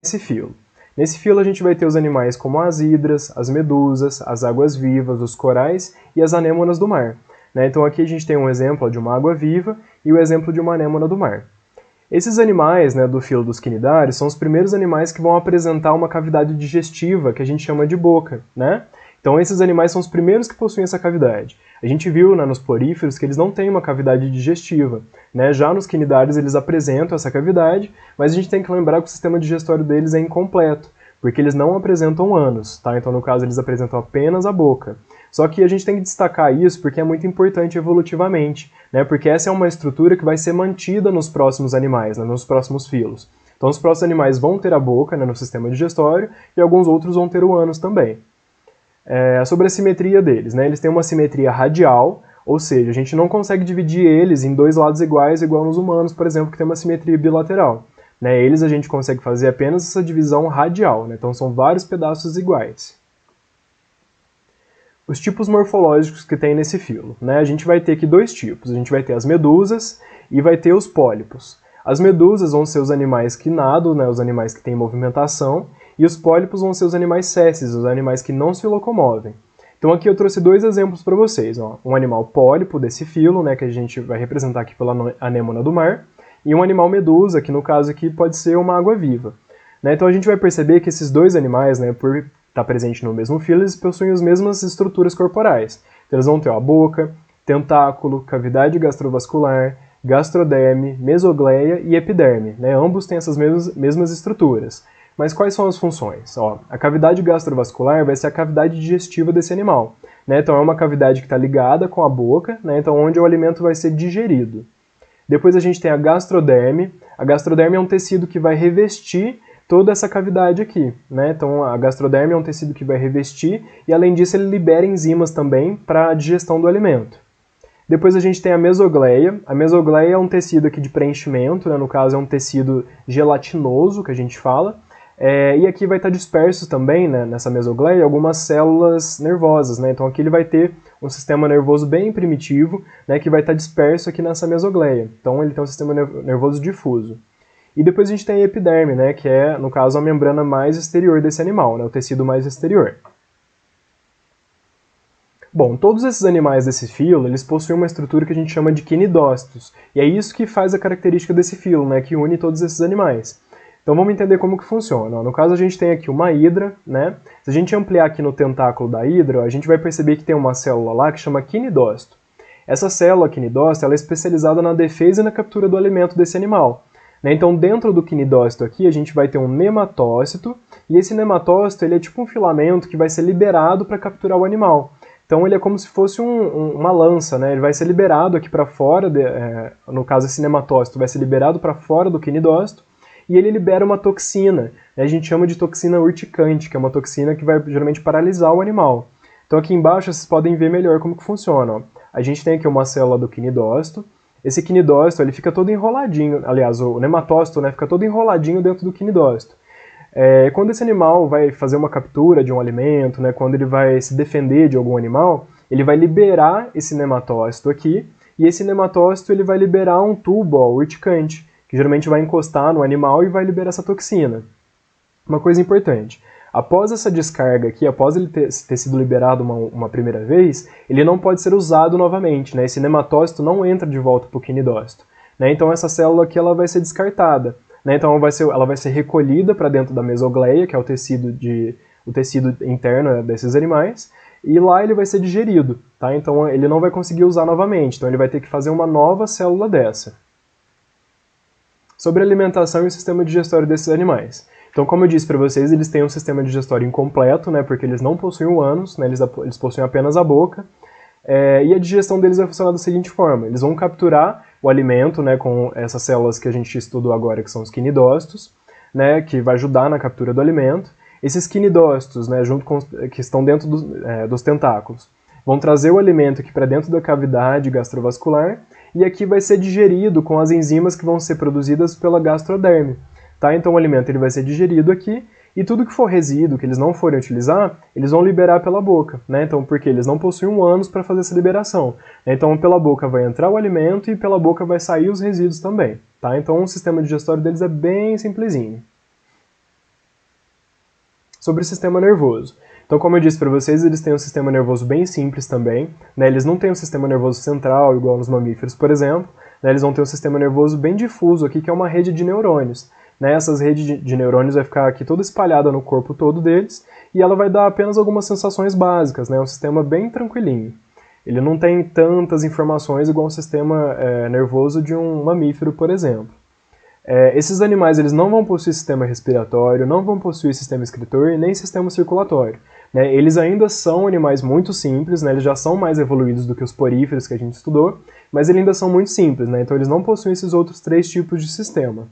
nesse filo. Nesse filo a gente vai ter os animais como as hidras, as medusas, as águas-vivas, os corais e as anêmonas do mar. Então aqui a gente tem um exemplo de uma água-viva e o exemplo de uma anêmona do mar. Esses animais do filo dos quinidários são os primeiros animais que vão apresentar uma cavidade digestiva que a gente chama de boca. Então esses animais são os primeiros que possuem essa cavidade. A gente viu nos poríferos que eles não têm uma cavidade digestiva. Já nos quinidários eles apresentam essa cavidade, mas a gente tem que lembrar que o sistema digestório deles é incompleto, porque eles não apresentam ânus. Então no caso eles apresentam apenas a boca. Só que a gente tem que destacar isso porque é muito importante evolutivamente, porque essa é uma estrutura que vai ser mantida nos próximos animais, nos próximos filos. Então os próximos animais vão ter a boca no sistema digestório e alguns outros vão ter o ânus também. Sobre a simetria deles, eles têm uma simetria radial, ou seja, a gente não consegue dividir eles em dois lados iguais, igual nos humanos, por exemplo, que tem uma simetria bilateral. Eles a gente consegue fazer apenas essa divisão radial, então são vários pedaços iguais. Os tipos morfológicos que tem nesse filo. A gente vai ter aqui dois tipos, a gente vai ter as medusas e vai ter os pólipos. As medusas vão ser os animais que nadam, os animais que têm movimentação, e os pólipos vão ser os animais sésseis, os animais que não se locomovem. Então aqui eu trouxe dois exemplos para vocês. Um animal pólipo desse filo, que a gente vai representar aqui pela anêmona do mar, e um animal medusa, que no caso aqui pode ser uma água-viva. Então a gente vai perceber que esses dois animais, por estar presente no mesmo filo, eles possuem as mesmas estruturas corporais. Então eles vão ter a boca, tentáculo, cavidade gastrovascular, gastroderme, mesogleia e epiderme. Ambos têm essas mesmas estruturas. Mas quais são as funções? A cavidade gastrovascular vai ser a cavidade digestiva desse animal. Então é uma cavidade que está ligada com a boca, então onde o alimento vai ser digerido. Depois a gente tem a gastroderme. A gastroderme é um tecido que vai revestir toda essa cavidade aqui. Então a gastroderme é um tecido que vai revestir e além disso ele libera enzimas também para a digestão do alimento. Depois a gente tem a mesogleia. A mesogleia é um tecido aqui de preenchimento, no caso é um tecido gelatinoso que a gente fala. E aqui vai estar dispersos também, nessa mesogleia, algumas células nervosas. Então aqui ele vai ter um sistema nervoso bem primitivo, que vai estar disperso aqui nessa mesogleia. Então ele tem um sistema nervoso difuso. E depois a gente tem a epiderme, que é, no caso, a membrana mais exterior desse animal, o tecido mais exterior. Bom, todos esses animais desse filo, eles possuem uma estrutura que a gente chama de quinidócitos. E é isso que faz a característica desse filo, que une todos esses animais. Então vamos entender como que funciona. No caso a gente tem aqui uma hidra, Se a gente ampliar aqui no tentáculo da hidra, a gente vai perceber que tem uma célula lá que chama quinidócito. Essa célula quinidócito ela é especializada na defesa e na captura do alimento desse animal. Então dentro do quinidócito aqui a gente vai ter um nematócito, e esse nematócito ele é tipo um filamento que vai ser liberado para capturar o animal. Então ele é como se fosse uma lança, ele vai ser liberado aqui para fora, no caso esse nematócito vai ser liberado para fora do quinidócito, e ele libera uma toxina, a gente chama de toxina urticante, que é uma toxina que vai geralmente paralisar o animal. Então aqui embaixo vocês podem ver melhor como que funciona. A gente tem aqui uma célula do quinidócito, esse quinidócito ele fica todo enroladinho, aliás o nematócito fica todo enroladinho dentro do quinidócito. Quando esse animal vai fazer uma captura de um alimento, quando ele vai se defender de algum animal, ele vai liberar esse nematócito aqui, e esse nematócito ele vai liberar um tubo urticante, que geralmente vai encostar no animal e vai liberar essa toxina. Uma coisa importante, após essa descarga aqui, após ele ter sido liberado uma primeira vez, ele não pode ser usado novamente, Esse nematócito não entra de volta para o quinidócito. Então essa célula aqui ela vai ser descartada. Então ela vai ser recolhida para dentro da mesogleia, que é o tecido interno desses animais, e lá ele vai ser digerido. Então ele não vai conseguir usar novamente, então ele vai ter que fazer uma nova célula dessa. Sobre a alimentação e o sistema digestório desses animais. Então, como eu disse para vocês, eles têm um sistema digestório incompleto, porque eles não possuem o ânus, eles possuem apenas a boca, e a digestão deles vai funcionar da seguinte forma: eles vão capturar o alimento com essas células que a gente estudou agora, que são os quinidócitos, que vai ajudar na captura do alimento. Esses quinidócitos, que estão dentro dos tentáculos, vão trazer o alimento aqui para dentro da cavidade gastrovascular, e aqui vai ser digerido com as enzimas que vão ser produzidas pela gastroderme. Então o alimento ele vai ser digerido aqui, e tudo que for resíduo, que eles não forem utilizar, eles vão liberar pela boca. Então, porque eles não possuem um ânus para fazer essa liberação. Então pela boca vai entrar o alimento e pela boca vai sair os resíduos também. Então o sistema digestório deles é bem simplesinho. sobre o sistema nervoso. Então, como eu disse para vocês, eles têm um sistema nervoso bem simples também, né? Eles não têm um sistema nervoso central, igual nos mamíferos, por exemplo, né? Eles vão ter um sistema nervoso bem difuso aqui, que é uma rede de neurônios. Né? Essas redes de neurônios vai ficar aqui toda espalhada no corpo todo deles, e ela vai dar apenas algumas sensações básicas, né? É um sistema bem tranquilinho. Ele não tem tantas informações igual o sistema nervoso de um mamífero, por exemplo. Esses animais eles não vão possuir sistema respiratório, não vão possuir sistema excretor e nem sistema circulatório. Né? Eles ainda são animais muito simples, né? Eles já são mais evoluídos do que os poríferos que a gente estudou, mas eles ainda são muito simples, né? Então eles não possuem esses outros 3 tipos de sistema.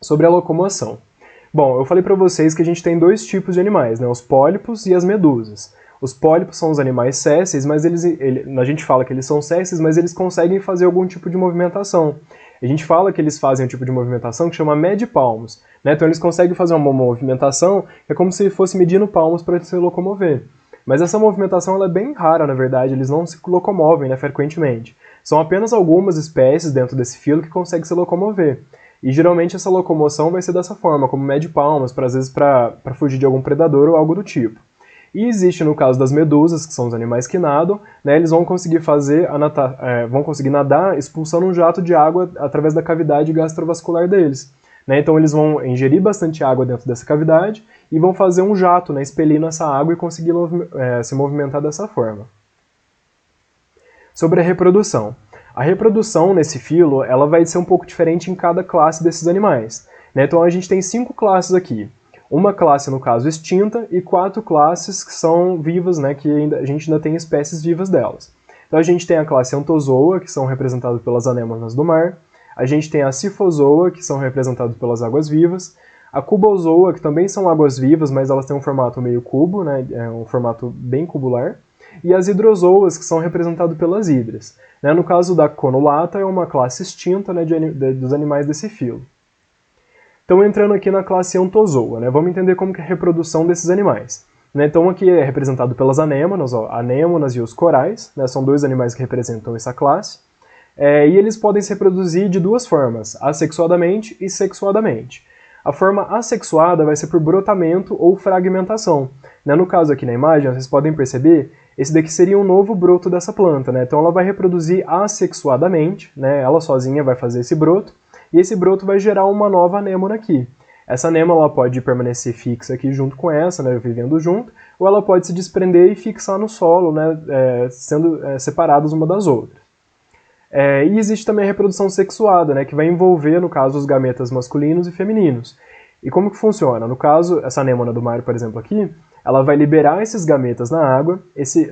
Sobre a locomoção. Bom, eu falei para vocês que a gente tem 2 tipos de animais, né? Os pólipos e as medusas. Os pólipos são os animais sésseis, mas a gente fala que eles são sésseis, mas eles conseguem fazer algum tipo de movimentação. A gente fala que eles fazem um tipo de movimentação que chama medipalmos, né? Então eles conseguem fazer uma movimentação que é como se fosse medindo palmos para se locomover. Mas essa movimentação ela é bem rara, na verdade, eles não se locomovem, né, frequentemente. São apenas algumas espécies dentro desse filo que conseguem se locomover. E geralmente essa locomoção vai ser dessa forma, como medipalmos, às vezes para fugir de algum predador ou algo do tipo. E existe no caso das medusas, que são os animais que nadam, né, eles vão conseguir vão conseguir nadar expulsando um jato de água através da cavidade gastrovascular deles. Né, então eles vão ingerir bastante água dentro dessa cavidade e vão fazer um jato, né, expelindo essa água e conseguir se movimentar dessa forma. Sobre a reprodução. A reprodução nesse filo ela vai ser um pouco diferente em cada classe desses animais. Né, então a gente tem 5 classes aqui. Uma classe, no caso, extinta, e 4 classes que são vivas, né, que a gente ainda tem espécies vivas delas. Então a gente tem a classe Anthozoa, que são representadas pelas anêmonas do mar. A gente tem a Scyphozoa, que são representadas pelas águas-vivas. A Cubozoa, que também são águas-vivas, mas elas têm um formato meio cubo, né, um formato bem cubular. E as Hidrozoas, que são representadas pelas hidras. Né, no caso da Conulata, é uma classe extinta, né, dos animais desse filo. Então, entrando aqui na classe Anthozoa, né, vamos entender como que é a reprodução desses animais. Né, então, aqui é representado pelas anêmonas, anêmonas e os corais, né, são 2 animais que representam essa classe. E eles podem se reproduzir de 2 formas, assexuadamente e sexuadamente. A forma assexuada vai ser por brotamento ou fragmentação. Né, no caso aqui na imagem, vocês podem perceber, esse daqui seria um novo broto dessa planta. Né, então, ela vai reproduzir assexuadamente, né, ela sozinha vai fazer esse broto, e esse broto vai gerar uma nova anêmona aqui. Essa anêmona ela pode permanecer fixa aqui junto com essa, né, vivendo junto, ou ela pode se desprender e fixar no solo, né, sendo separadas uma das outras. E existe também a reprodução sexuada, né, que vai envolver, no caso, os gametas masculinos e femininos. E como que funciona? No caso, essa anêmona do mar, por exemplo, aqui, ela vai liberar esses gametas na água.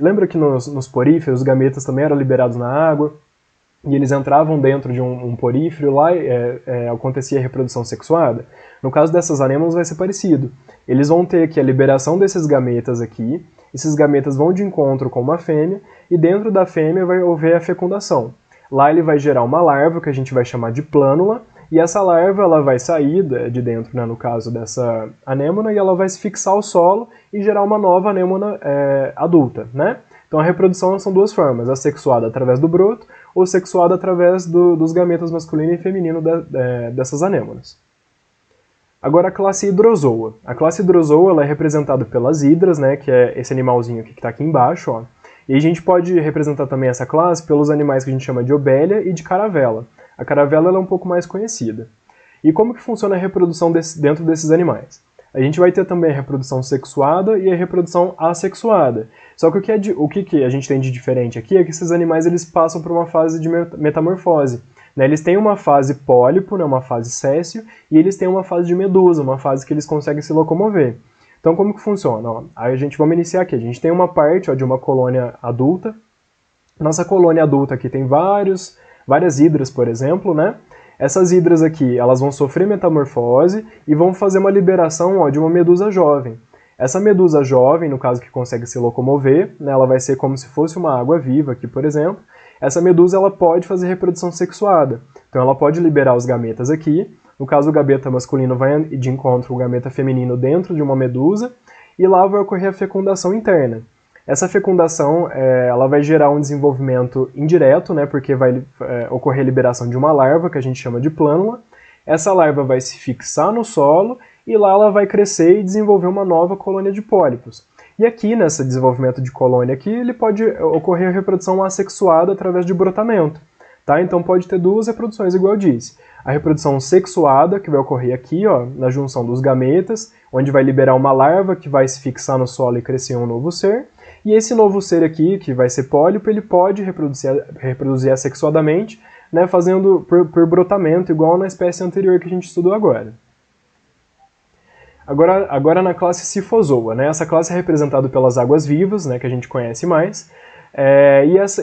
Lembra que nos poríferos os gametas também eram liberados na água? E eles entravam dentro de um porífero, lá acontecia a reprodução sexuada. No caso dessas anêmonas vai ser parecido. Eles vão ter aqui a liberação desses gametas aqui, esses gametas vão de encontro com uma fêmea, e dentro da fêmea vai haver a fecundação. Lá ele vai gerar uma larva, que a gente vai chamar de plânula, e essa larva ela vai sair de dentro, né, no caso dessa anêmona, e ela vai se fixar ao solo e gerar uma nova anêmona adulta, né? Então a reprodução são 2 formas, assexuada através do broto ou sexuada através dos gametas masculino e feminino dessas anêmonas. Agora a classe Hidrozoa. A classe Hidrozoa ela é representada pelas hidras, né, que é esse animalzinho aqui que está aqui embaixo. Ó. E a gente pode representar também essa classe pelos animais que a gente chama de obélia e de caravela. A caravela ela é um pouco mais conhecida. E como que funciona a reprodução dentro desses animais? A gente vai ter também a reprodução sexuada e a reprodução assexuada. Só que o que a gente tem de diferente aqui é que esses animais eles passam por uma fase de metamorfose. Né? Eles têm uma fase pólipo, né, uma fase séssil, e eles têm uma fase de medusa, uma fase que eles conseguem se locomover. Então como que funciona? Ó, aí vamos iniciar aqui. A gente tem uma parte de uma colônia adulta. Nossa colônia adulta aqui tem várias hidras, por exemplo, né? Essas hidras aqui, elas vão sofrer metamorfose e vão fazer uma liberação de uma medusa jovem. Essa medusa jovem, no caso que consegue se locomover, né, ela vai ser como se fosse uma água-viva aqui, por exemplo. Essa medusa ela pode fazer reprodução sexuada. Então ela pode liberar os gametas aqui. No caso, o gameta masculino vai de encontro com o gameta feminino dentro de uma medusa e lá vai ocorrer a fecundação interna. Essa fecundação ela vai gerar um desenvolvimento indireto, né, porque vai ocorrer a liberação de uma larva, que a gente chama de plânula. Essa larva vai se fixar no solo e lá ela vai crescer e desenvolver uma nova colônia de pólipos. E aqui, nesse desenvolvimento de colônia aqui, ele pode ocorrer a reprodução assexuada através de brotamento. Tá? Então pode ter duas reproduções, igual eu disse. A reprodução sexuada, que vai ocorrer aqui, ó, na junção dos gametas, onde vai liberar uma larva que vai se fixar no solo e crescer um novo ser. E esse novo ser aqui, que vai ser pólipo, ele pode reproduzir assexuadamente, né, fazendo por brotamento, igual na espécie anterior que a gente estudou agora. Agora na classe Scyphozoa, né? Essa classe é representada pelas águas-vivas, né, que a gente conhece mais.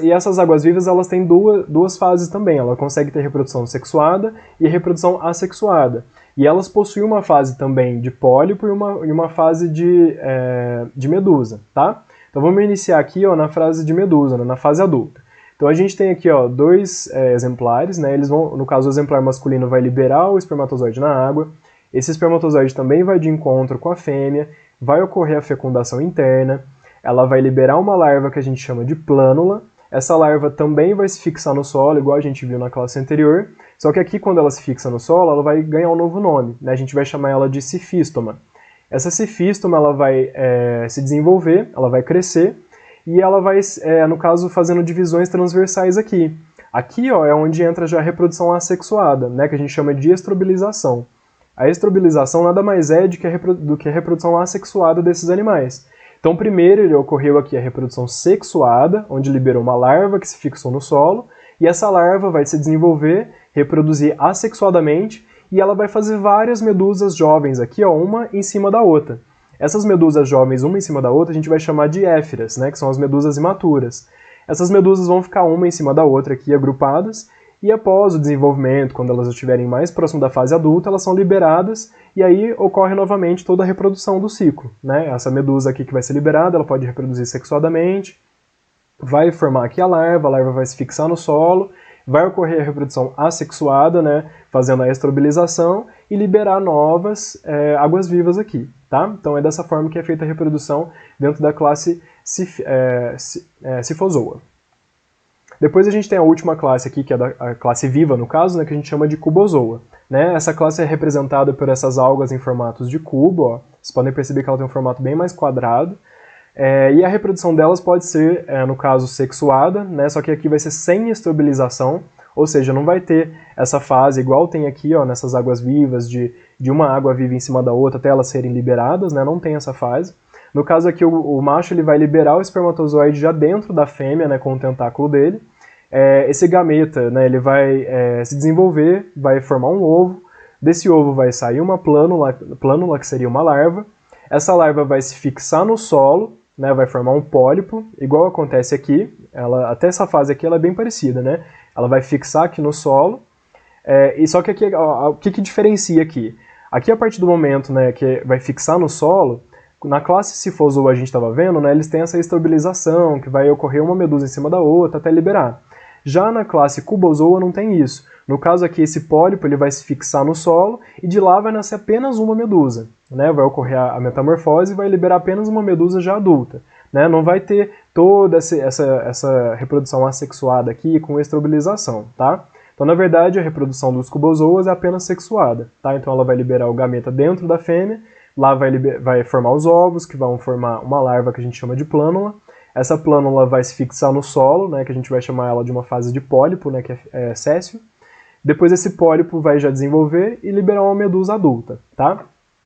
E essas águas-vivas elas têm duas fases também. Ela consegue ter reprodução sexuada e reprodução assexuada. E elas possuem uma fase também de pólipo e uma fase de medusa, tá? Então vamos iniciar aqui, ó, na fase de medusa, né, na fase adulta. Então a gente tem aqui, ó, dois exemplares, né? Eles vão, no caso, o exemplar masculino vai liberar o espermatozoide na água. Esse espermatozoide também vai de encontro com a fêmea, vai ocorrer a fecundação interna, ela vai liberar uma larva que a gente chama de plânula. Essa larva também vai se fixar no solo, igual a gente viu na classe anterior, só que aqui quando ela se fixa no solo, ela vai ganhar um novo nome, né? A gente vai chamar ela de cifístoma. Essa cifístoma ela vai se desenvolver, ela vai crescer, e ela vai, no caso, fazendo divisões transversais aqui. Aqui, ó, é onde entra já a reprodução assexuada, né, que a gente chama de estrobilização. A estrobilização nada mais é do que a reprodução assexuada desses animais. Então, primeiro ele ocorreu aqui a reprodução sexuada, onde liberou uma larva que se fixou no solo, e essa larva vai se desenvolver, reproduzir assexuadamente, e ela vai fazer várias medusas jovens aqui, ó, uma em cima da outra. Essas medusas jovens, uma em cima da outra, a gente vai chamar de éfiras, né, que são as medusas imaturas. Essas medusas vão ficar uma em cima da outra aqui, agrupadas, e após o desenvolvimento, quando elas estiverem mais próximo da fase adulta, elas são liberadas, e aí ocorre novamente toda a reprodução do ciclo, né? Essa medusa aqui que vai ser liberada, ela pode reproduzir sexuadamente, vai formar aqui a larva vai se fixar no solo, vai ocorrer a reprodução assexuada, né, fazendo a estrobilização e liberar novas águas-vivas aqui, tá? Então é dessa forma que é feita a reprodução dentro da classe Scyphozoa. Depois a gente tem a última classe aqui, que é a classe viva, no caso, né, que a gente chama de Cubozoa. Né? Essa classe é representada por essas algas em formatos de cubo, ó. Vocês podem perceber que ela tem um formato bem mais quadrado. E a reprodução delas pode ser, no caso, sexuada, né? Só que aqui vai ser sem estrobilização, ou seja, não vai ter essa fase igual tem aqui, ó, nessas águas vivas, de uma água viva em cima da outra até elas serem liberadas, né? Não tem essa fase. No caso aqui, o macho ele vai liberar o espermatozoide já dentro da fêmea, né, com o tentáculo dele. Esse gameta, né, ele vai se desenvolver, vai formar um ovo. Desse ovo vai sair uma plânula que seria uma larva. Essa larva vai se fixar no solo, né, vai formar um pólipo, igual acontece aqui. Até essa fase aqui ela é bem parecida, né? Ela vai fixar aqui no solo. E só que aqui, ó, o que diferencia aqui? Aqui, a partir do momento, né, que vai fixar no solo, na classe Scyphozoa a gente estava vendo, né, eles têm essa estabilização, que vai ocorrer uma medusa em cima da outra até liberar. Já na classe Cubozoa não tem isso. No caso aqui, esse pólipo ele vai se fixar no solo e de lá vai nascer apenas uma medusa. Né? Vai ocorrer a metamorfose e vai liberar apenas uma medusa já adulta. Né? Não vai ter toda essa reprodução assexuada aqui com estrobilização. Tá? Então, na verdade, a reprodução dos cubozoas é apenas sexuada. Tá? Então ela vai liberar o gameta dentro da fêmea, lá vai formar os ovos, que vão formar uma larva que a gente chama de plânula. Essa plânula vai se fixar no solo, né, que a gente vai chamar ela de uma fase de pólipo, né, que é céssio. Depois esse pólipo vai já desenvolver e liberar uma medusa adulta, tá?